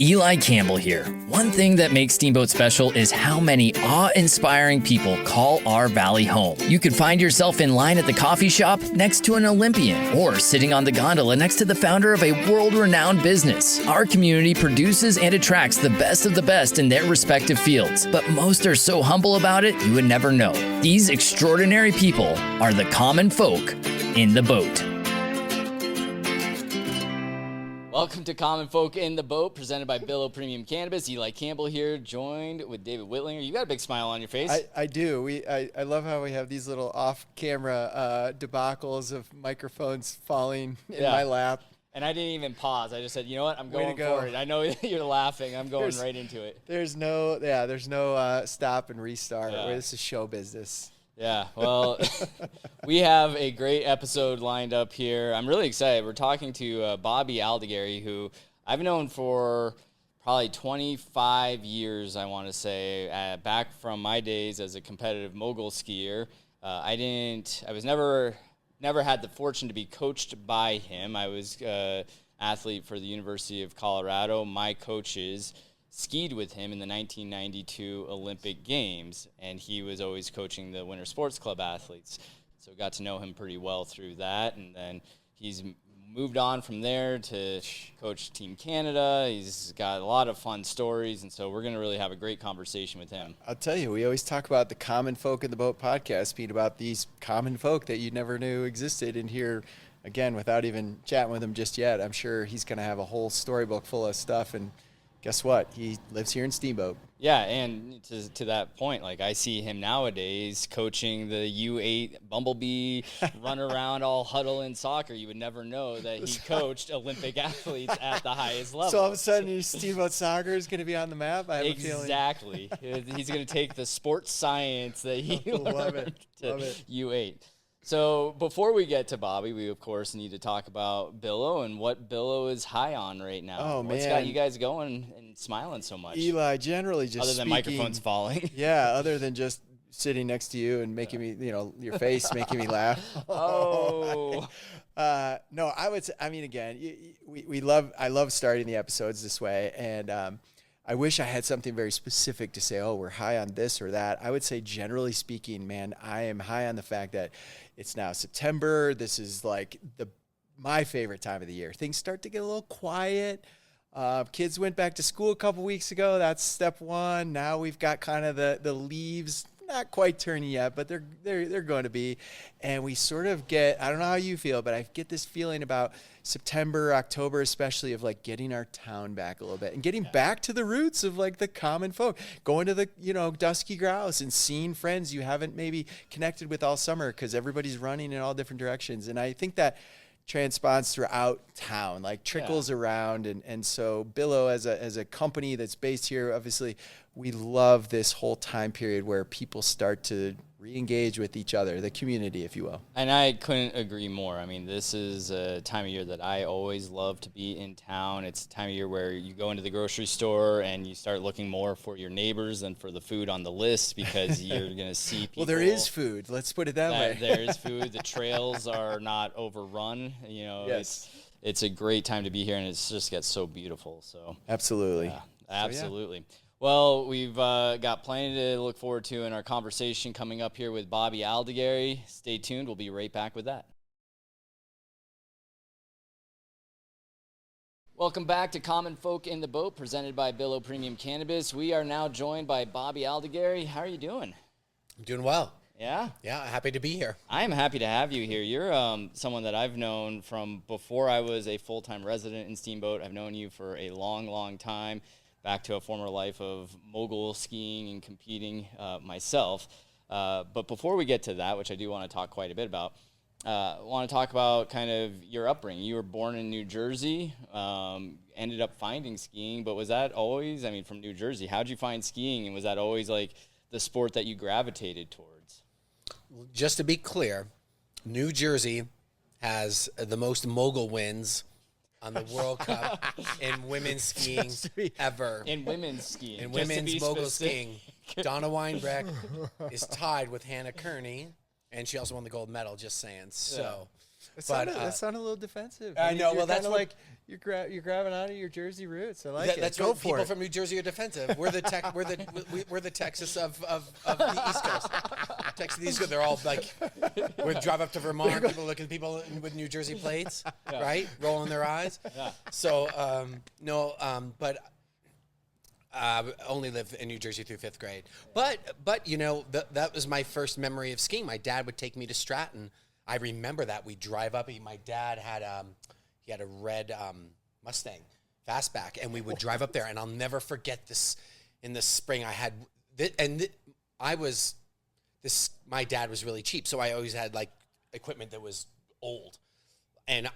Eli Campbell here. One thing that makes Steamboat special is how many awe-inspiring people call our valley home. You could find yourself in line at the coffee shop next to an Olympian, or sitting on the gondola next to the founder of a world-renowned business. Our community produces and attracts the best of the best in their respective fields, but most are so humble about it you would never know. These extraordinary people are the common folk in the boat. Welcome to Common Folk in the Boat, presented by Billo Premium Cannabis. Eli Campbell here, joined with David Whitlinger. You got a big smile on your face. I do. I love how we have these little off-camera debacles of microphones falling in my lap. And I didn't even pause. I just said, you know what? I'm going for it. I know you're laughing. I'm going right into it. There's no stop and restart. This is show business. Yeah, well, we have a great episode lined up here. I'm really excited. We're talking to Bobby Aldighieri, who I've known for probably 25 years, I want to say, back from my days as a competitive mogul skier. I was never had the fortune to be coached by him. I was athlete for the University of Colorado. My coaches skied with him in the 1992 Olympic Games, and he was always coaching the Winter Sports Club athletes. So got to know him pretty well through that, and then he's moved on from there to coach Team Canada. He's got a lot of fun stories, and so we're going to really have a great conversation with him. I'll tell you, we always talk about the Common Folk in the Boat podcast, being about these common folk that you never knew existed. And here, again, without even chatting with him just yet, I'm sure he's going to have a whole storybook full of stuff. And guess what? He lives here in Steamboat. Yeah, and to that point, like I see him nowadays coaching the U8 Bumblebee, run around all huddle in soccer. You would never know that he coached Olympic athletes at the highest level. So all of a sudden, Steamboat soccer is going to be on the map? I have exactly. He's going to take the sports science that he learned to U8. So before we get to Bobby, we, of course, need to talk about Billo and what Billo is high on right now. Oh, What's got you guys going and smiling so much? Eli, generally just other than microphones falling. Yeah, other than just sitting next to you and making me, your face making me laugh. Oh. No, I would say, again, I love starting the episodes this way, and I wish I had something very specific to say, oh, we're high on this or that. I would say, generally speaking, man, I am high on the fact that it's now September. This is like my favorite time of the year. Things start to get a little quiet. Kids went back to school a couple weeks ago. That's step one. Now we've got kind of the leaves not quite turning yet, but they're going to be. And we sort of get, I don't know how you feel, but I get this feeling about September, October, especially, of like getting our town back a little bit and getting back to the roots of like the common folk, going to the, Dusky Grouse and seeing friends you haven't maybe connected with all summer because everybody's running in all different directions. And I think that transpons throughout town, like trickles around. And so Billo, as a company that's based here, obviously we love this whole time period where people start to re-engage with each other, the community, if you will. And I couldn't agree more. I mean, this is a time of year that I always love to be in town. It's a time of year where you go into the grocery store and you start looking more for your neighbors than for the food on the list because you're going to see people. Well, there is food. Let's put it that way. There is food. The trails are not overrun. Yes. It's a great time to be here, and it just gets so beautiful. So absolutely. Yeah, absolutely. So, well, we've got plenty to look forward to in our conversation coming up here with Bobby Aldighieri. Stay tuned. We'll be right back with that. Welcome back to Common Folk in the Boat, presented by Billo Premium Cannabis. We are now joined by Bobby Aldighieri. How are you doing? I'm doing well. Yeah? Yeah, happy to be here. I am happy to have you here. You're someone that I've known from before I was a full-time resident in Steamboat. I've known you for a long, long time. Back to a former life of mogul skiing and competing myself. But before we get to that, which I do want to talk quite a bit about, I want to talk about kind of your upbringing. You were born in New Jersey, ended up finding skiing, but was that always, from New Jersey, how'd you find skiing? And was that always like the sport that you gravitated towards? Just to be clear, New Jersey has the most mogul wins on the World Cup in women's skiing ever. In women's skiing. In women's mogul skiing. Donna Weinbrecht is tied with Hannah Kearney, and she also won the gold medal, just saying. So That sounded a little defensive. I know. Well, that's like you're grabbing out of your Jersey roots. I like it. That's Go what for people it. from New Jersey are defensive. We're the Texas of the East Coast. Texas of the East Coast. They're all like, we drive up to Vermont. People looking at people with New Jersey plates, right, rolling their eyes. Yeah. So but. Only lived in New Jersey through 5th grade. But that was my first memory of skiing. My dad would take me to Stratton. I remember that. We'd drive up. My dad had he had a red Mustang fastback, and we would drive up there. And I'll never forget this. In the spring, I had my dad was really cheap, so I always had like equipment that was old. And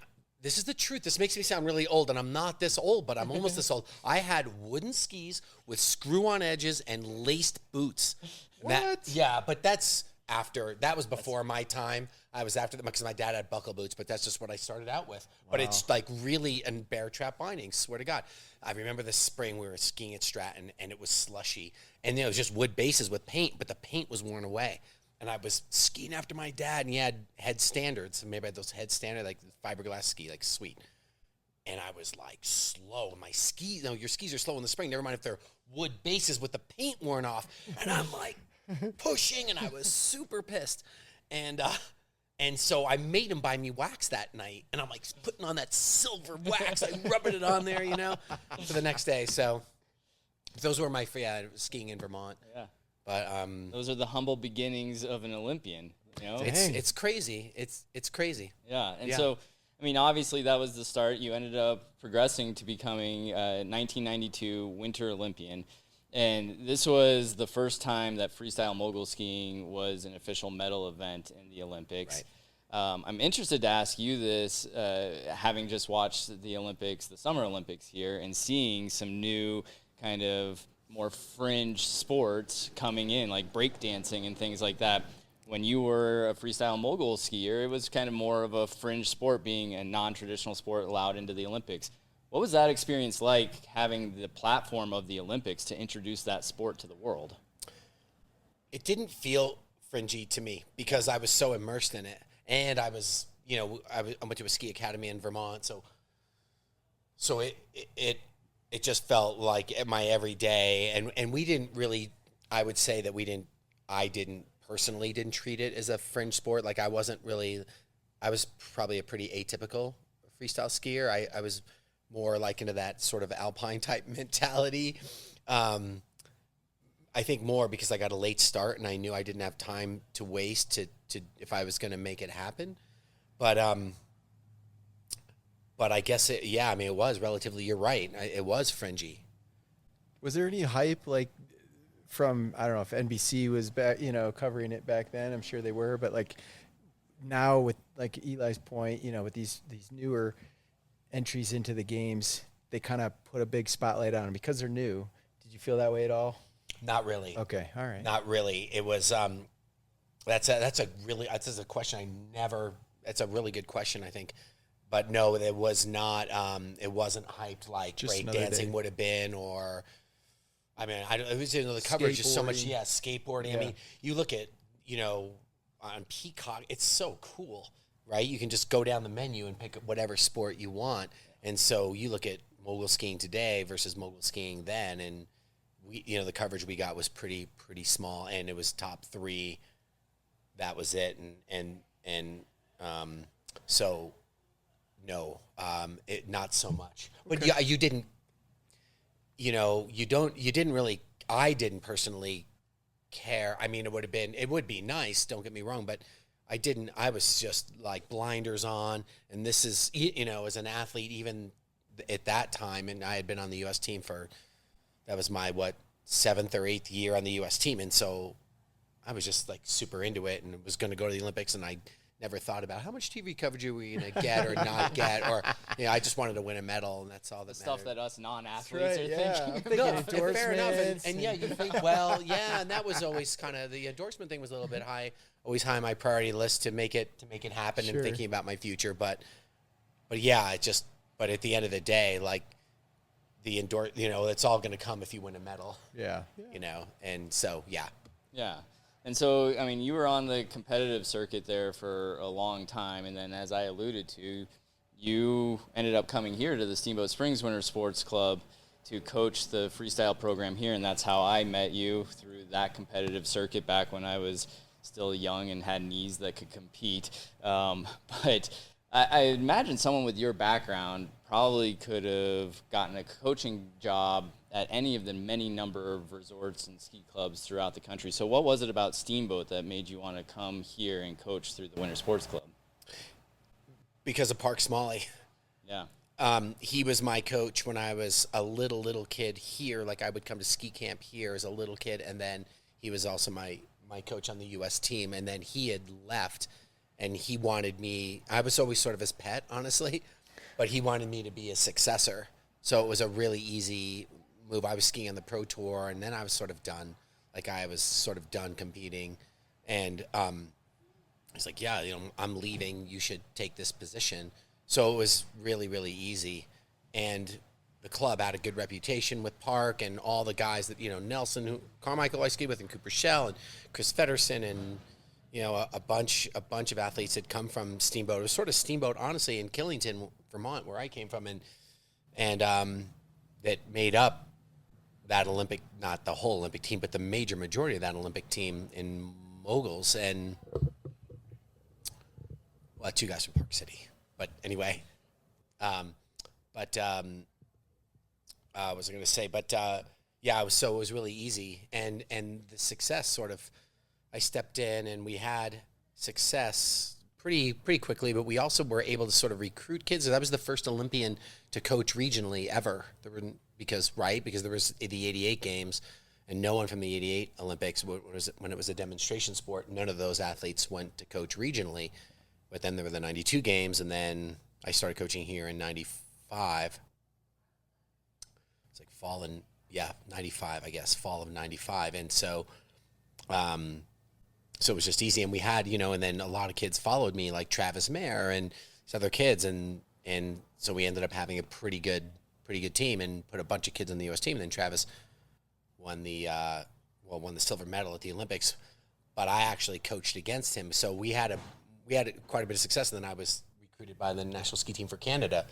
this is the truth. This makes me sound really old, and I'm not this old, but I'm almost this old. I had wooden skis with screw-on edges and laced boots. What? But that was before my time. I was after them because my dad had buckle boots, but that's just what I started out with. Wow. But it's like really in bear trap bindings, swear to God. I remember this spring we were skiing at Stratton, and it was slushy. And it was just wood bases with paint, but the paint was worn away. And I was skiing after my dad, and he had head standards. And maybe I had those head standard, like fiberglass ski, like sweet. And I was like slow. And my skis, your skis are slow in the spring. Never mind if they're wood bases with the paint worn off. And I'm like pushing, and I was super pissed. And so I made him buy me wax that night. And I'm like putting on that silver wax. I'm rubbing it on there, for the next day. So those were my skiing in Vermont. Yeah. But those are the humble beginnings of an Olympian. It's crazy. It's crazy. Yeah, and so I mean, obviously that was the start. You ended up progressing to becoming a 1992 Winter Olympian, and this was the first time that freestyle mogul skiing was an official medal event in the Olympics. Right. I'm interested to ask you this, having just watched the Olympics, the Summer Olympics here, and seeing some new kind of more fringe sports coming in, like breakdancing and things like that. When you were a freestyle mogul skier, it was kind of more of a fringe sport, being a non-traditional sport allowed into the Olympics. What was that experience like, having the platform of the Olympics to introduce that sport to the world? It didn't feel fringy to me because I was so immersed in it. And I was, I went to a ski academy in Vermont, so it just felt like my everyday, and we didn't really, I would say that I personally didn't treat it as a fringe sport. Like I was probably a pretty atypical freestyle skier. I was more like into that sort of alpine type mentality. I think more because I got a late start and I knew I didn't have time to waste to if I was going to make it happen. But I guess it was relatively, you're right. It was fringy. Was there any hype like from, I don't know if NBC was back, covering it back then? I'm sure they were, but like now with like Eli's point, with these newer entries into the games, they kind of put a big spotlight on them because they're new. Did you feel that way at all? Not really. Okay. All right. Not really. It was, that's a question it's a really good question, I think. But no, it was not, it wasn't hyped like breakdancing would have been, or, I mean, it was, the coverage is so much, skateboarding. Yeah. I mean, you look at, on Peacock, it's so cool, right? You can just go down the menu and pick up whatever sport you want. And so you look at mogul skiing today versus mogul skiing then, and we, the coverage we got was pretty small, and it was top 3. That was it. So no, not so much. But Okay. yeah, you didn't. I didn't personally care. I mean, it would be nice. Don't get me wrong, but I didn't. I was just like blinders on, and this is, as an athlete, even at that time, and I had been on the U.S. team that was my 7th or 8th year on the U.S. team, and so I was just like super into it, and was going to go to the Olympics, and I never thought about how much TV coverage are we going to get or not get, or I just wanted to win a medal, and that's all that mattered. Stuff that us non-athletes are I'm thinking. thinking fair enough, and yeah, you think, and that was always kind of, the endorsement thing was a little bit always high on my priority list to make it happen, Sure. and thinking about my future, but yeah, but at the end of the day, like the it's all going to come if you win a medal. Yeah. And so yeah. Yeah. And so, I mean, you were on the competitive circuit there for a long time, and then as I alluded to, you ended up coming here to the Steamboat Springs Winter Sports Club to coach the freestyle program here, and that's how I met you, through that competitive circuit back when I was still young and had knees that could compete. But I imagine someone with your background probably could have gotten a coaching job at any of the many number of resorts and ski clubs throughout the country. So what was it about Steamboat that made you want to come here and coach through the Winter Sports Club? Because of Park Smalley. Yeah. He was my coach when I was a little kid here. Like, I would come to ski camp here as a little kid, and then he was also my coach on the U.S. team. And then he had left, and he wanted me. I was always sort of his pet, honestly, but he wanted me to be a successor. So it was a really easy move. I was skiing on the Pro Tour, and then I was sort of done. Like, I was sort of done competing, and he's like, yeah, I'm leaving. You should take this position. So it was really, really easy. And the club had a good reputation with Park and all the guys that, Nelson, Carmichael I skied with, and Cooper Shell and Chris Feddersen, and, a bunch of athletes had come from Steamboat. It was sort of Steamboat, honestly, in Killington, Vermont, where I came from, and that made up that Olympic, not the whole Olympic team, but the majority of that Olympic team in moguls. And, well, 2 guys from Park City. But anyway, what was I going to say? But yeah, it was really easy, and the success sort of, I stepped in and we had success pretty quickly, but we also were able to sort of recruit kids. I was the first Olympian to coach regionally ever. Because there was the 88 games, and no one from the 88 Olympics, when it was a demonstration sport, none of those athletes went to coach regionally. But then there were the 92 games, and then I started coaching here in 95. It's like 95, I guess, fall of 95. And so it was just easy. And we had, and then a lot of kids followed me, like Travis Mayer and these other kids. And so we ended up having a pretty good team and put a bunch of kids on the U.S. team. And then Travis won the silver medal at the Olympics. But I actually coached against him. So we had quite a bit of success, and then I was recruited by the national ski team for Canada.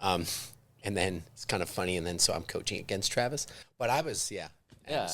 And then it's kind of funny, and then so I'm coaching against Travis. But I was, yeah. And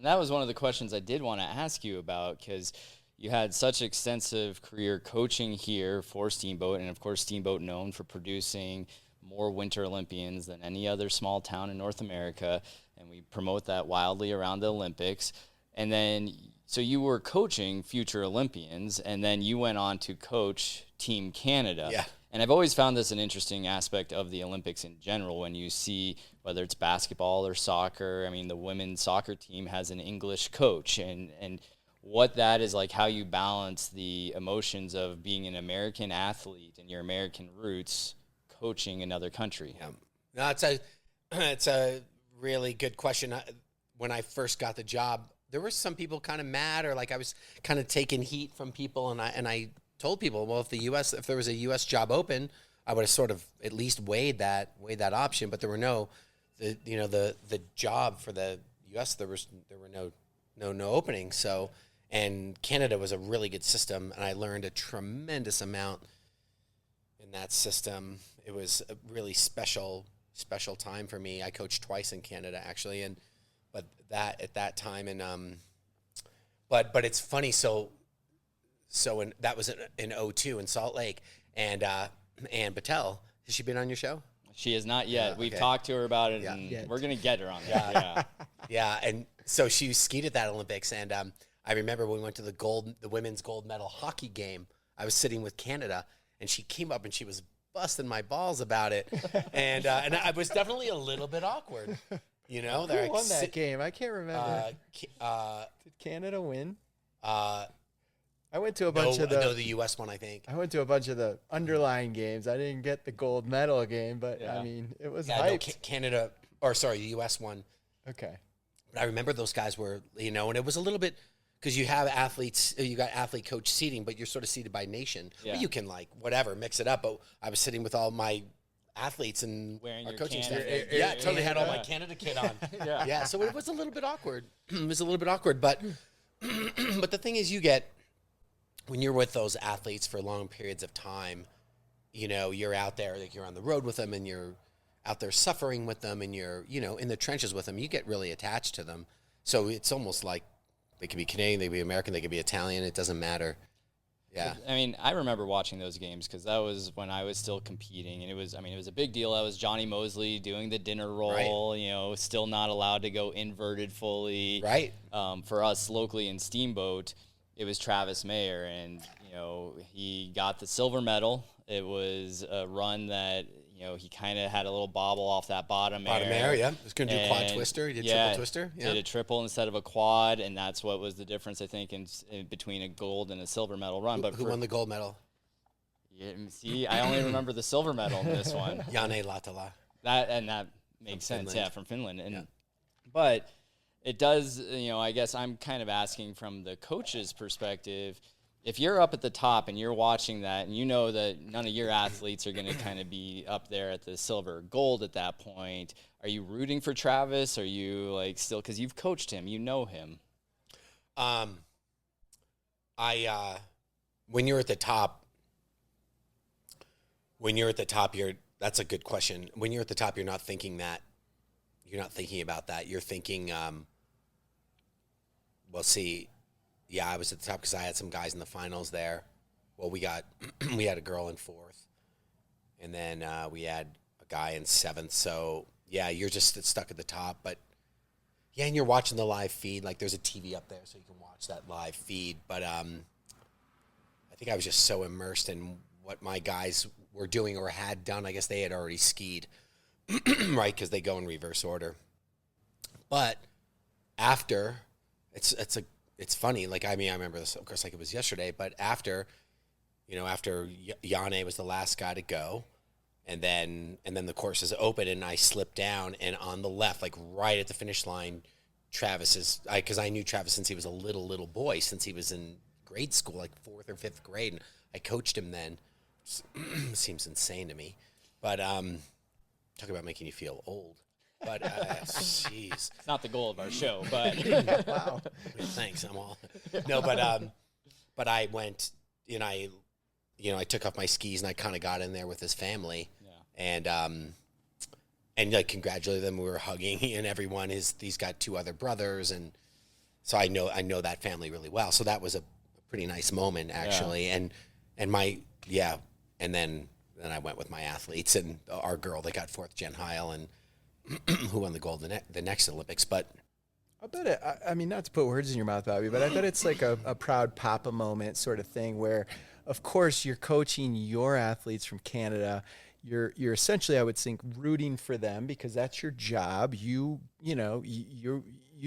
that was one of the questions I did want to ask you about, because you had such extensive career coaching here for Steamboat, and of course Steamboat known for producing more Winter Olympians than any other small town in North America, and we promote that wildly around the Olympics. And then, so you were coaching future Olympians, and then you went on to coach Team Canada. Yeah. And I've always found this an interesting aspect of the Olympics in general, when you see whether it's basketball or soccer. I mean, the women's soccer team has an English coach, and what that is like, how you balance the emotions of being an American athlete and your American roots coaching another country. Yeah. No, it's a really good question. When I first got the job, there were some people kind of mad, or like I was kind of taking heat from people, and I told people, well, if there was a U.S. job open, I would have sort of at least weighed that option. But there were the job for the U.S. there were no openings. So, and Canada was a really good system, and I learned a tremendous amount in that system. It was a really special time for me. I coached twice in Canada, actually, but at that time, and but it's funny. So that was in 2002 in Salt Lake, and Ann Patel, has she been on your show? She has not yet. We've talked to her about it, and we're gonna get her on there. Yeah. Yeah, and so she skied at that Olympics, and I remember when we went to the women's gold medal hockey game. I was sitting with Canada, and she came up and she was busting my balls about it, and I was definitely a little bit awkward. Who won that game? I can't remember. Did Canada win? I went to a bunch of the U.S. one, I think. I went to a bunch of the underlying games. I didn't get the gold medal game, but I mean, it was hyped. Canada, the U.S. one. Okay. But I remember those guys were, and it was a little bit, because you have athletes, you got athlete coach seating, but you're sort of seated by nation. Yeah. But you can mix it up. But I was sitting with all my athletes and wearing our your coaching staff. Canada, Yeah, totally had all my Canada kit on. Yeah. So it was a little bit awkward. But But the thing is, when you're with those athletes for long periods of time, you're out there, like you're on the road with them and you're out there suffering with them and you're, in the trenches with them, you get really attached to them. So it's almost like they could be Canadian, they could be American, they could be Italian. It doesn't matter. Yeah. I mean, I remember watching those games because that was when I was still competing, and it was a big deal. I was Johnny Mosley doing the dinner roll, right. Still not allowed to go inverted fully. Right. For us locally in Steamboat, it was Travis Mayer, and, he got the silver medal. It was a run that, he kind of had a little bobble off that bottom air. Yeah. He was going to do quad twister. He did triple twister. Yeah. Did a triple instead of a quad, and that's what was the difference, I think, in between a gold and a silver medal run. Who won the gold medal? Yeah, see, I only remember the silver medal in this one. Janne Latala. That makes sense, Finland. from Finland. But it does, I guess I'm kind of asking from the coach's perspective, if you're up at the top and you're watching that and you know that none of your athletes are going to kind of be up there at the silver or gold at that point, are you rooting for Travis? Are you still, because you've coached him, you know him? When you're at the top, that's a good question. When you're at the top, you're not thinking about that. You're thinking, I was at the top because I had some guys in the finals there. Well, we had a girl in 4th, and then we had a guy in 7th. So you're just stuck at the top. But and you're watching the live feed. Like there's a TV up there, so you can watch that live feed. But I think I was just so immersed in what my guys were doing or had done. I guess they had already skied, right? Because they go in reverse order. But after, it's funny. I remember this, of course, like it was yesterday. But after Janne was the last guy to go, and then the course is open, and I slipped down, and on the left, right at the finish line, because I knew Travis since he was a little boy, since he was in grade school, 4th or 5th grade, and I coached him then. Seems insane to me, but talk about making you feel old. But jeez, it's not the goal of our show, but wow. Thanks, I'm all no, but I went, I took off my skis and I kind of got in there with his family, and congratulated them. We were hugging, and everyone he's got 2 other brothers, and so I know that family really well. So that was a pretty nice moment actually, and then I went with my athletes and our girl that got 4th, Jen Heil, and who won the gold the next Olympics. But I bet it, I mean, not to put words in your mouth, Bobby, but I bet it's like a proud papa moment sort of thing where, of course, you're coaching your athletes from Canada. You're essentially, I would think, rooting for them because that's your job. You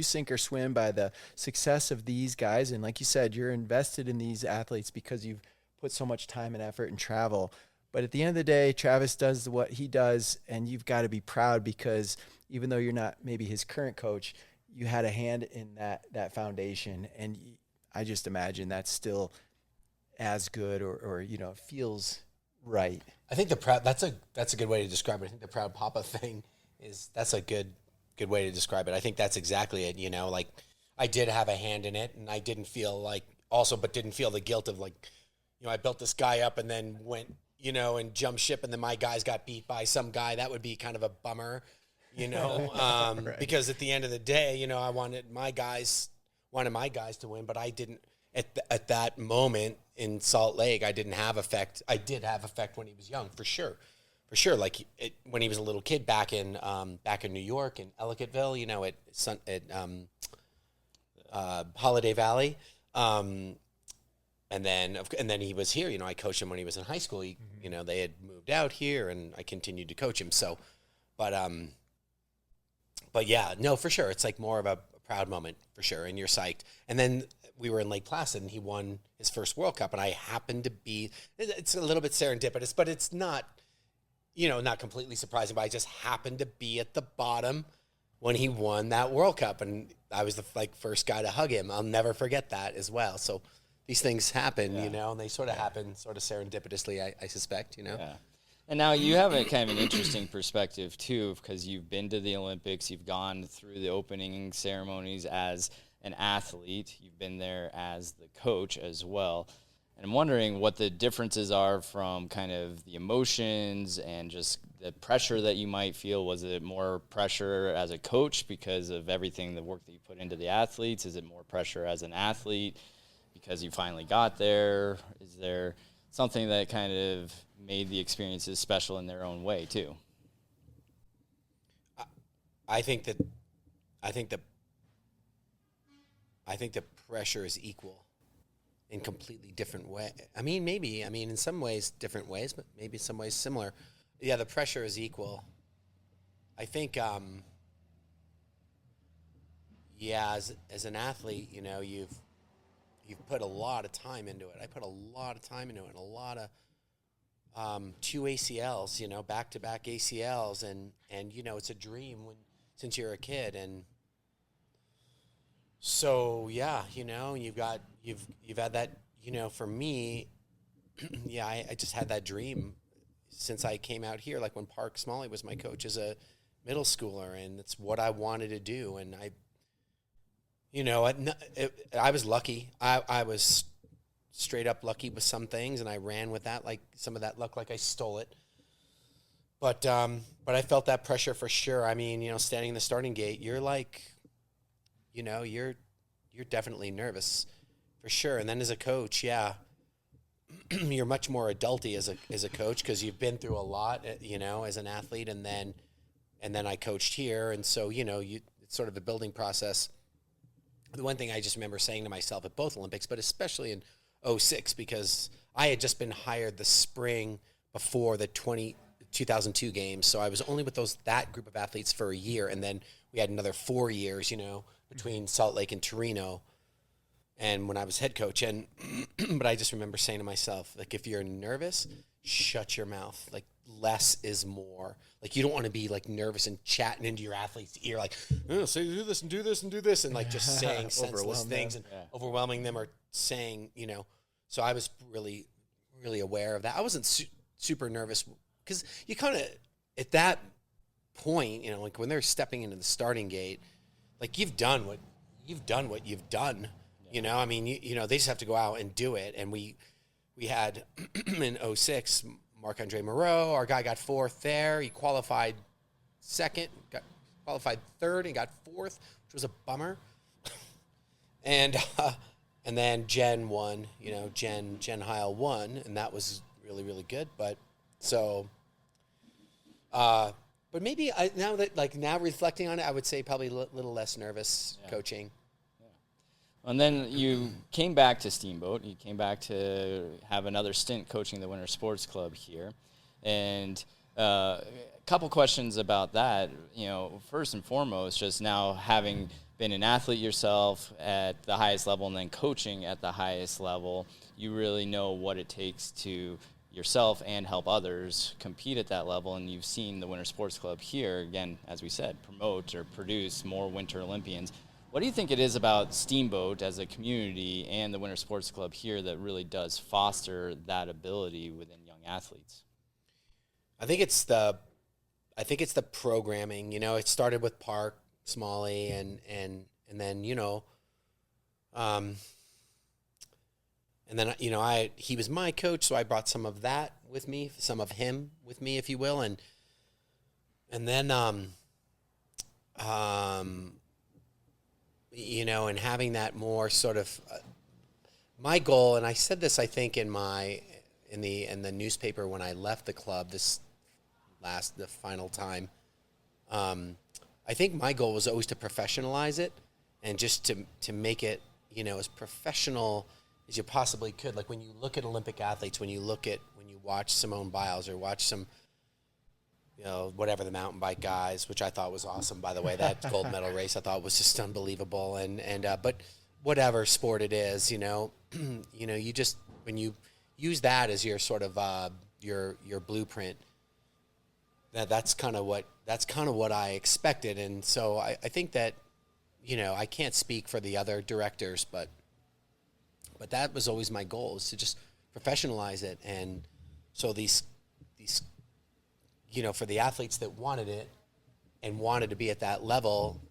sink or swim by the success of these guys. And like you said, you're invested in these athletes because you've put so much time and effort and travel. But at the end of the day, Travis does what he does, and you've got to be proud because even though you're not maybe his current coach, you had a hand in that foundation. And I just imagine that's still as good or feels right. I think that's a good way to describe it. I think the proud papa thing that's a good way to describe it. I think that's exactly it. I did have a hand in it, and I didn't feel didn't feel the guilt of I built this guy up and then went, and jumped ship, and then my guys got beat by some guy. That would be kind of a bummer, right. Because at the end of the day, I wanted my guys to win, but I didn't at that moment in Salt Lake. I didn't have effect. I did have effect when he was young, for sure. When he was a little kid back in New York in Ellicottville, at Holiday Valley. And then he was here. I coached him when he was in high school. They had moved out here, and I continued to coach him. So, but yeah, no, for sure, it's more of a proud moment for sure, and you're psyched. And then we were in Lake Placid, and he won his first World Cup, and I happened to be. It's a little bit serendipitous, but it's not, not completely surprising. But I just happened to be at the bottom when he won that World Cup, and I was the first guy to hug him. I'll never forget that as well. So. These things happen, and they sort of happen sort of serendipitously, I suspect, Yeah. And now you have a kind of an interesting perspective, too, because you've been to the Olympics. You've gone through the opening ceremonies as an athlete. You've been there as the coach as well. And I'm wondering what the differences are from kind of the emotions and just the pressure that you might feel. Was it more pressure as a coach because of everything, the work that you put into the athletes? Is it more pressure as an athlete because you finally got there? Is there something that kind of made the experiences special in their own way too? I think the pressure is equal in completely different way. I mean, maybe. I mean, in some ways, different ways, but maybe in some ways similar. Yeah, the pressure is equal. I think, as an athlete, you know, you've put a lot of time into it. I put a lot of time into it, and a lot of 2 ACLs, you know, back-to-back ACLs, and you know, it's a dream since you're a kid, and so yeah, you know, you've had that, you know, for me, yeah, I just had that dream since I came out here, like when Park Smalley was my coach as a middle schooler, and it's what I wanted to do, and I was lucky. I was straight up lucky with some things, and I ran with that, like some of that luck, like I stole it. But I felt that pressure for sure. I mean, you know, standing in the starting gate, you're like, you know, you're definitely nervous for sure. And then as a coach, yeah, you're much more adulty as a coach because you've been through a lot, you know, as an athlete, and then I coached here, and so, you know, it's sort of a building process. The one thing I just remember saying to myself at both Olympics, but especially in 2006, because I had just been hired the spring before the 2002 games, so I was only with that group of athletes for a year, and then we had another 4 years, you know, between Salt Lake and Torino, and when I was head coach, and but I just remember saying to myself, like, if you're nervous, shut your mouth. Like, less is more. Like, you don't want to be like nervous and chatting into your athlete's ear, like, oh, say do this and do this and do this, and like just saying senseless things and overwhelming them, or saying, you know. So I was really, really aware of that. I wasn't super nervous because you kind of, at that point, you know, like when they're stepping into the starting gate, like you've done what you've done. You know, I mean, you know, they just have to go out and do it. And we had in 2006, Marc-Andre Moreau, our guy got fourth there. He qualified second, qualified third, and got fourth, which was a bummer. And then Jen won, you know, Jen Heil won, and that was really, really good. But so, but maybe now reflecting on it, I would say probably a little less nervous coaching. And then you came back to Steamboat. You came back to have another stint coaching the Winter Sports Club here. And a couple questions about that. You know, first and foremost, just now having been an athlete yourself at the highest level and then coaching at the highest level, you really know what it takes to yourself and help others compete at that level. And you've seen the Winter Sports Club here, again, as we said, promote or produce more Winter Olympians. What do you think it is about Steamboat as a community and the Winter Sports Club here that really does foster that ability within young athletes? I think it's the programming. You know, it started with Park Smalley, and then, you know, and then, you know, he was my coach, so I brought some of that with me, some of him with me, if you will, and then you know, and having that more sort of my goal, and I said this, I think, in the newspaper when I left the club the final time. I think my goal was always to professionalize it and just to make it, you know, as professional as you possibly could. Like when you look at Olympic athletes, when you watch Simone Biles or watch some, you know, whatever, the mountain bike guys, which I thought was awesome, by the way. That gold medal race I thought was just unbelievable. But whatever sport it is, you know, you just, when you use that as your sort of your blueprint, that's kind of what I expected. And so I think that, you know, I can't speak for the other directors, but that was always my goal, is to just professionalize it. And so these, you know, for the athletes that wanted it and wanted to be at that level,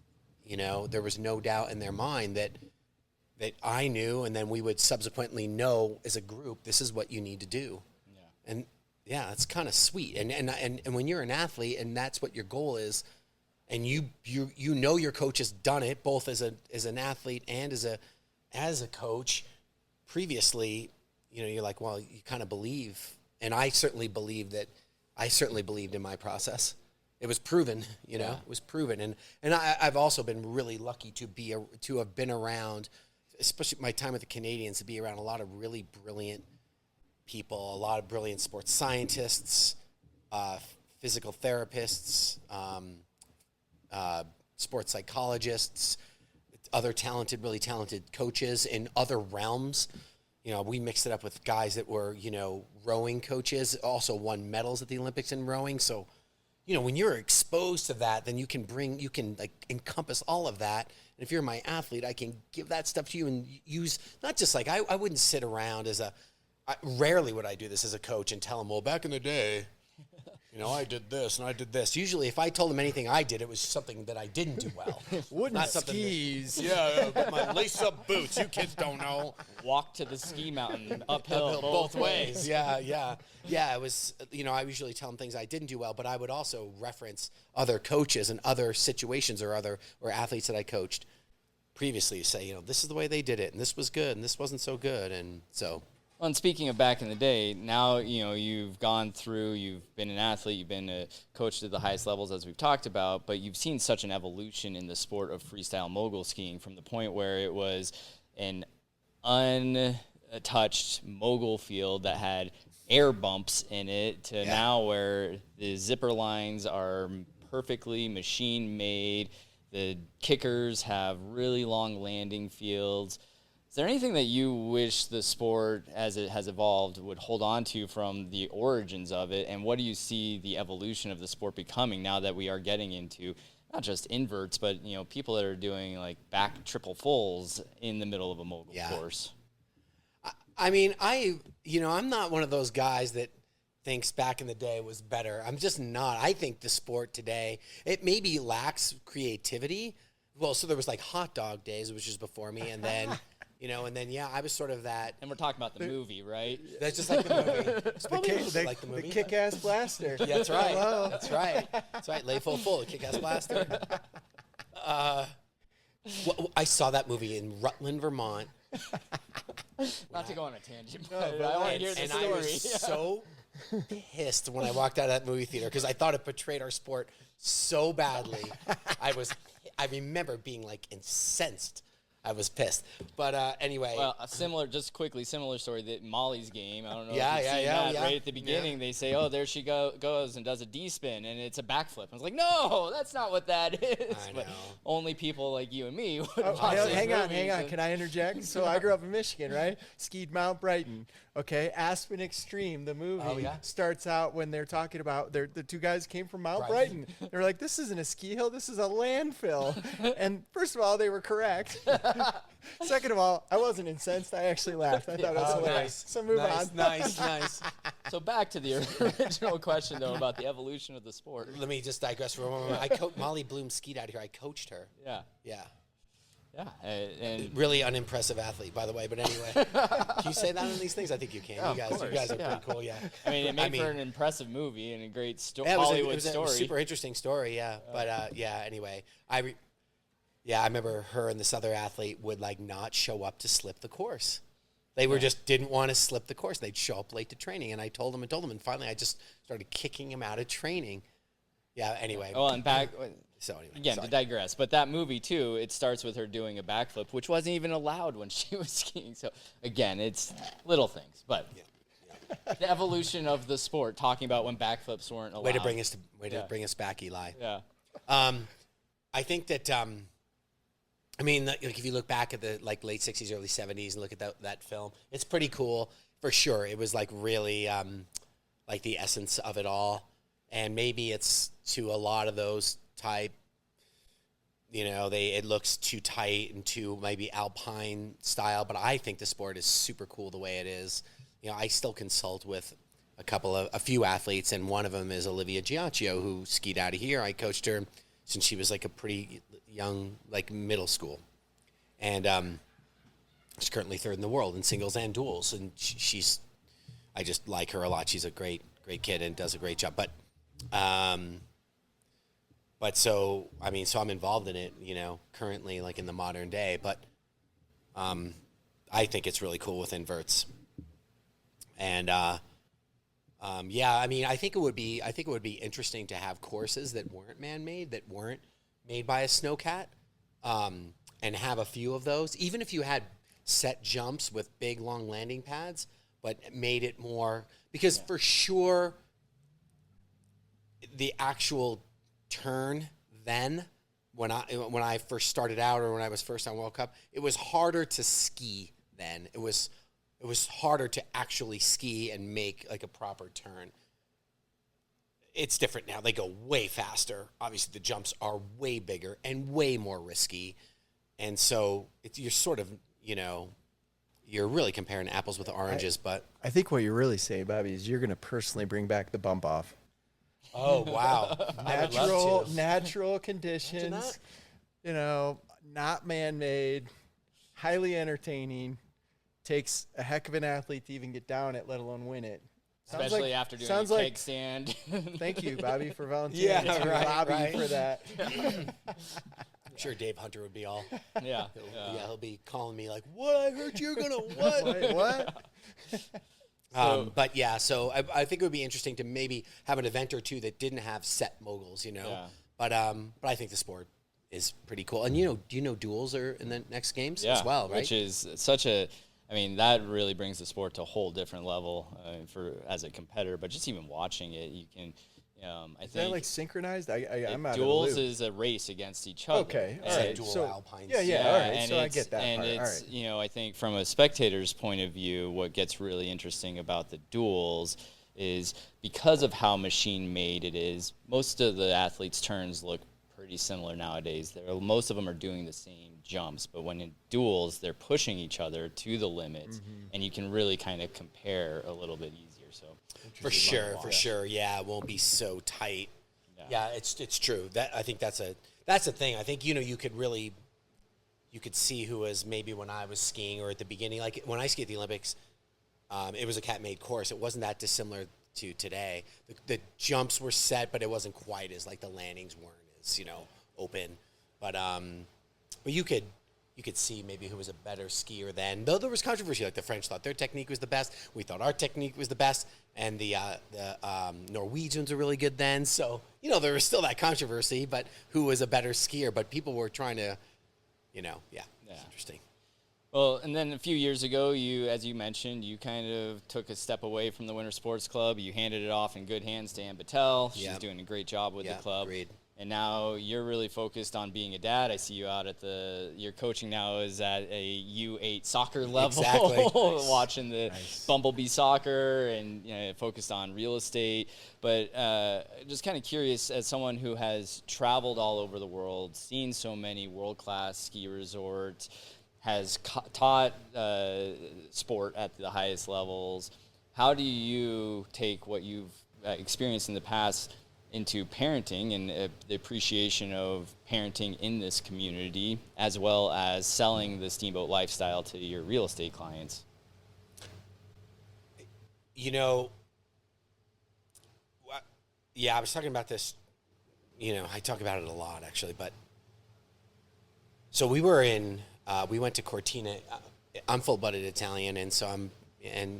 You know, there was no doubt in their mind that I knew, and then we would subsequently know as a group, this is what you need to do. Yeah. And yeah, it's kind of sweet. And when you're an athlete and that's what your goal is, and you know your coach has done it both as an athlete and as a coach previously, you know, you're like, well, you kind of believe. And I certainly believed in my process. It was proven, you know, it was proven. And I've also been really lucky to have been around, especially my time with the Canadians, to be around a lot of really brilliant people, a lot of brilliant sports scientists, physical therapists, sports psychologists, other really talented coaches in other realms. You know, we mixed it up with guys that were, you know, rowing coaches, also won medals at the Olympics in rowing. So, you know, when you're exposed to that, then you can like encompass all of that. And if you're my athlete, I can give that stuff to you and use, not just like, I wouldn't sit around rarely would I do this as a coach and tell them, well, back in the day, you know, I did this and I did this. Usually if I told them anything I did, it was something that I didn't do well. Wooden skis. But my lace-up boots. You kids don't know. Walk to the ski mountain uphill both ways. Yeah. It was, you know, I usually tell them things I didn't do well, but I would also reference other coaches and other situations or athletes that I coached previously to say, you know, this is the way they did it, and this was good, and this wasn't so good, and so. Well, and speaking of back in the day, now, you know, you've gone through, you've been an athlete, you've been a coach at the highest levels, as we've talked about, but you've seen such an evolution in the sport of freestyle mogul skiing from the point where it was an untouched mogul field that had air bumps in it to now where the zipper lines are perfectly machine-made, the kickers have really long landing fields. Is there anything that you wish the sport, as it has evolved, would hold on to from the origins of it? And what do you see the evolution of the sport becoming now that we are getting into not just inverts, but, you know, people that are doing like back triple fulls in the middle of a mogul course? I mean, I'm not one of those guys that thinks back in the day was better. I'm just not. I think the sport today, it maybe lacks creativity. Well, so there was like hot dog days, which was before me, and then... You know, and then, I was sort of that. And we're talking about the movie, right? That's just like the movie. Like the movie. The kick-ass blaster. Yeah, that's right. Hello. That's right. That's right. Lay full, the kick-ass blaster. I saw that movie in Rutland, Vermont. Not to go on a tangent, but I want to hear the story. I was so pissed when I walked out of that movie theater because I thought it portrayed our sport so badly. I remember being, like, incensed. I was pissed. But anyway. Well, similar story that Molly's game. I don't know if you've seen that. Right at the beginning, they say, oh, there she goes and does a D-spin, and it's a backflip. I was like, no, that's not what that is. I know. But only people like you and me would hang on. Can I interject? So I grew up in Michigan, right? Skied Mount Brighton. Okay, Aspen Extreme, the movie, starts out when they're talking about the two guys came from Mount Brighton. They're like, this isn't a ski hill, this is a landfill. And first of all, they were correct. Second of all, I wasn't incensed. I actually laughed. I thought it was hilarious. Nice. So move on. Nice. So back to the original question, though, about the evolution of the sport. Let me just digress for a moment. Molly Bloom skied out here. I coached her. Yeah. And really unimpressive athlete, by the way. But anyway, can you say that on these things? I think you can. You guys are pretty cool. Yeah. I mean, it made for an impressive movie and a great Hollywood story. It was a super interesting story. Yeah. But anyway, I remember her and this other athlete would like not show up to slip the course. They were just didn't want to slip the course. They'd show up late to training, and I told them, and finally I just started kicking him out of training. Yeah. Anyway. Well, and back. So anyway, again, to digress, but that movie too, it starts with her doing a backflip, which wasn't even allowed when she was skiing. So again, it's little things, but the evolution of the sport, talking about when backflips weren't allowed. Way to bring us back, Eli. Yeah. I think that I mean, like if you look back at the like late '60s, early '70s, and look at that film, it's pretty cool for sure. It was like really like the essence of it all, and maybe it's to a lot of those type, you know, it looks too tight and too maybe alpine style, but I think the sport is super cool the way it is. You know, I still consult with a few athletes, and one of them is Olivia Giacchio, who skied out of here. I coached her. since she was like a pretty young, like middle school. And she's currently third in the world in singles and duels. And I just like her a lot. She's a great kid and does a great job. So I'm involved in it, currently, like in the modern day. But I think it's really cool with inverts. And I think it would be interesting to have courses that weren't man-made, that weren't made by a snowcat, and have a few of those. Even if you had set jumps with big long landing pads, but made it more, because for sure the actual turn then, when I first started out, or when I was first on World Cup, it was harder to ski then. It was harder to actually ski and make like a proper turn. It's different now. They go way faster. Obviously, the jumps are way bigger and way more risky. And so you're sort of, you're really comparing apples with oranges. But I think what you're really saying, Bobby, is you're going to personally bring back the bump off. Oh, wow. Natural conditions, not man-made, highly entertaining. Takes a heck of an athlete to even get down it, let alone win it. Especially after doing a keg stand. Thank you, Bobby, for volunteering. Right. For that. I'm sure Dave Hunter would be all. Yeah. He'll be calling me like, "What? I heard you're gonna what? Wait, what?" So I think it would be interesting to maybe have an event or two that didn't have set moguls, Yeah. But I think the sport is pretty cool. And do you know duels are in the next games as well, right? Which is that really brings the sport to a whole different level as a competitor. But just even watching it, you can. I Is think that like synchronized? I'm out duels of the loop. is a race against each other. Okay, all It's like right. dual alpines. All right. And So I get that and part. it's, All right. I think from a spectator's point of view, what gets really interesting about the duels is because of how machine-made it is, most of the athletes' turns look pretty similar nowadays. Most of them are doing the same jumps, but when in duels, they're pushing each other to the limits, and you can really kind of compare a little bit easier. So For sure. Yeah, it won't be so tight. Yeah, it's true. That I think that's a thing. I think you could see who was maybe when I was skiing or at the beginning, like when I ski at the Olympics, it was a cat-made course. It wasn't that dissimilar to today. The jumps were set, but it wasn't quite as like the landings weren't as open. But you could see maybe who was a better skier then. Though there was controversy, like the French thought their technique was the best. We thought our technique was the best. And the Norwegians were really good then. So, there was still that controversy, but who was a better skier? But people were trying to, it's interesting. Well, and then a few years ago, as you mentioned, you kind of took a step away from the Winter Sports Club. You handed it off in good hands to Ann Patel. She's doing a great job with the club. Agreed. And now you're really focused on being a dad. I see you out at your coaching now is at a U8 soccer level. Exactly. Watching the Bumblebee soccer and focused on real estate. But just kind of curious, as someone who has traveled all over the world, seen so many world-class ski resorts, has taught sport at the highest levels, how do you take what you've experienced in the past into parenting and the appreciation of parenting in this community, as well as selling the Steamboat lifestyle to your real estate clients? I was talking about this, I talk about it a lot actually, but so we went to Cortina. I'm full-blooded Italian, and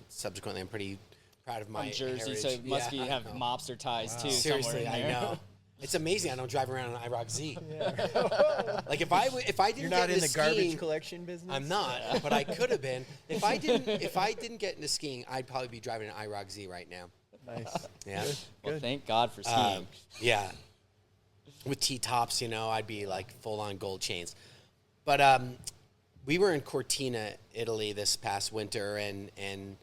subsequently I'm pretty proud of my Jersey, heritage. so it must have mobster ties too. Seriously, somewhere in I there. know. It's amazing I don't drive around an IROC Z. Like if I didn't You're not get in into the skiing, garbage collection business. I'm not, but I could have been. If I didn't get into skiing, I'd probably be driving an IROC Z right now. Nice. Yeah. Well, thank God for skiing. Yeah. With T-tops, I'd be like full-on gold chains. But we were in Cortina, Italy this past winter, and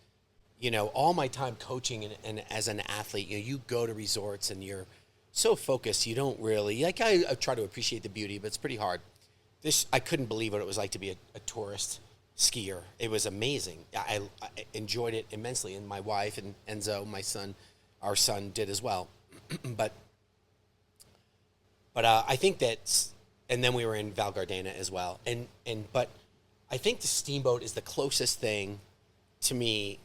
all my time coaching and as an athlete, you go to resorts and you're so focused, you don't really, I try to appreciate the beauty, but it's pretty hard. I couldn't believe what it was like to be a tourist skier. It was amazing. I enjoyed it immensely, and my wife and Enzo, our son, did as well. But But I think and then we were in Val Gardena as well. But I think the Steamboat is the closest thing to me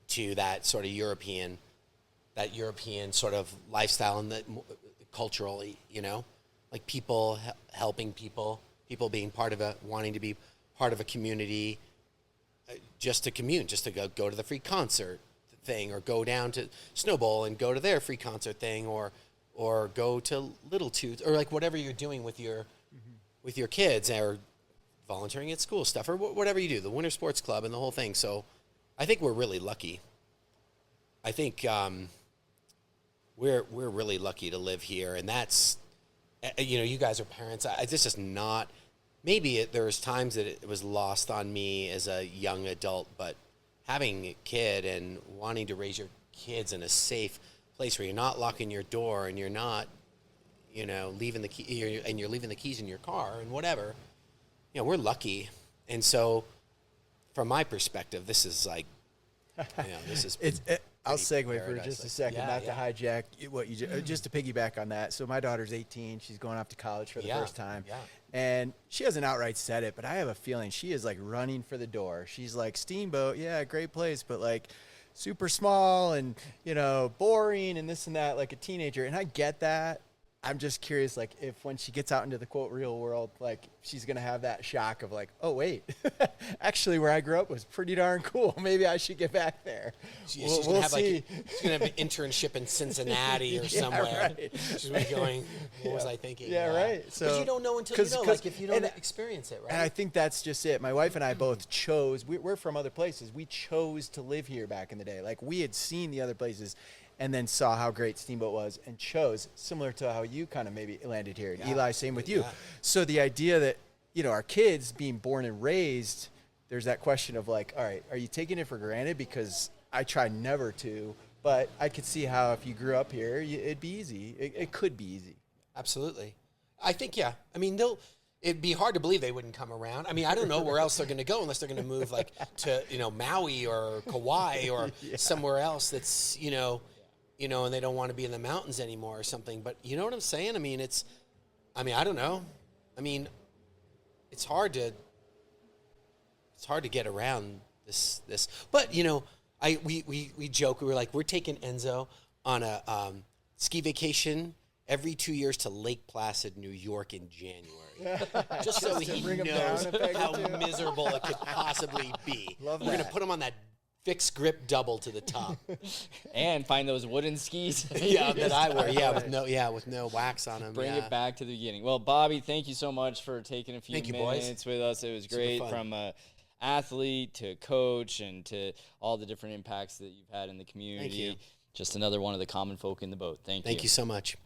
to that sort of European sort of lifestyle and the culturally, like people helping people being wanting to be part of a community, just to commune, just to go to the free concert thing, or go down to Snow Bowl and go to their free concert thing, or go to Little Tooth, or like whatever you're doing with your kids, or volunteering at school stuff, or whatever you do, the Winter Sports Club and the whole thing. So I think we're really lucky. I think we're really lucky to live here, and that's, you guys are parents. This is not. Maybe there was times that it was lost on me as a young adult, but having a kid and wanting to raise your kids in a safe place where you're not locking your door and you're not, leaving the key, and you're leaving the keys in your car and whatever, we're lucky. And so, from my perspective, this is like, this is. I'll segue for just a second, not to hijack what you just to piggyback on that. So my daughter's 18; she's going off to college for the first time, and she hasn't outright said it, but I have a feeling she is like running for the door. She's like, Steamboat, yeah, great place, but like super small and boring and this and that, like a teenager. And I get that. I'm just curious, like, if when she gets out into the, quote, real world, like, she's going to have that shock of, like, oh, wait, actually, where I grew up was pretty darn cool. Maybe I should get back there. She's going to have, like, she's going to have an internship in Cincinnati or somewhere. Right. She's going to be going, what was I thinking? Yeah, right. Because you don't know until you know, like, if you don't experience it, right? And I think that's just it. My wife and I both chose, we're from other places. We chose to live here back in the day. Like, we had seen the other places and then saw how great Steamboat was and chose, similar to how you kind of maybe landed here. And Eli, same with you. Yeah. So the idea that, our kids being born and raised, there's that question of like, all right, are you taking it for granted? Because I try never to, but I could see how if you grew up here, it'd be easy. It could be easy. Absolutely. I think, yeah. I mean, it'd be hard to believe they wouldn't come around. I mean, I don't know where else they're going to go unless they're going to move like to, Maui or Kauai or somewhere else that's, and they don't want to be in the mountains anymore or something. But you know what I'm saying? I mean, I don't know. I mean, it's hard to get around this. But, we joke. We were like, we're taking Enzo on a ski vacation every 2 years to Lake Placid, New York in January. Just so he knows how miserable it could possibly be. We're going to put him on that fixed grip double to the top, and find those wooden skis. That I wear. With no wax on them. Bring it back to the beginning. Well, Bobby, thank you so much for taking a few minutes with us. It was great, from athlete to coach and to all the different impacts that you've had in the community. Thank you. Just another one of the common folk in the boat. Thank you. Thank you so much.